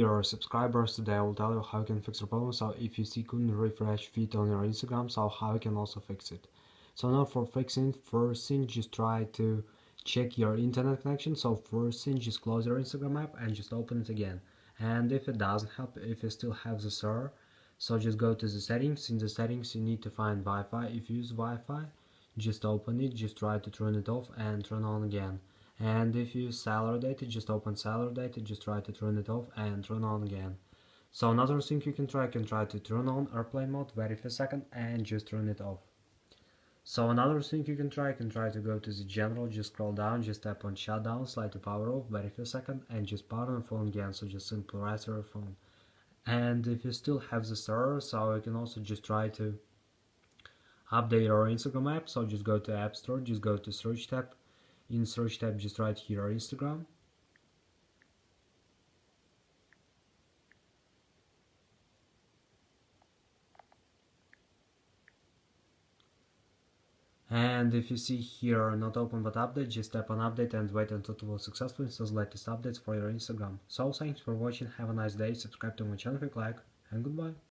Your subscribers. Today I will tell you how you can fix your problem. So if you see couldn't refresh feed on your Instagram, so how you can also fix it. So now for fixing, first thing just try to check your internet connection. So first thing just close your Instagram app and just open it again. And if it doesn't help, if you still have the server, so just go to the settings. In the settings you need to find Wi-Fi. If you use Wi-Fi, just open it, just try to turn it off and turn on again. And if you use cellular data, just open cellular data, just try to turn it off and turn on again. So another thing you can try to turn on airplane mode, wait for a second and just turn it off. So another thing you can try to go to the general, just scroll down, just tap on shutdown, slide to power off, wait for a second and just power on phone again, so just simply restart your phone. And if you still have the server, so you can also just try to update your Instagram app, so just go to App Store, just go to search tab. In search tab just write here Instagram, and if you see here not open but update, just tap on update and wait until it will successfully install the latest updates for your Instagram. So thanks for watching, have a nice day, subscribe to my channel if you like, and goodbye.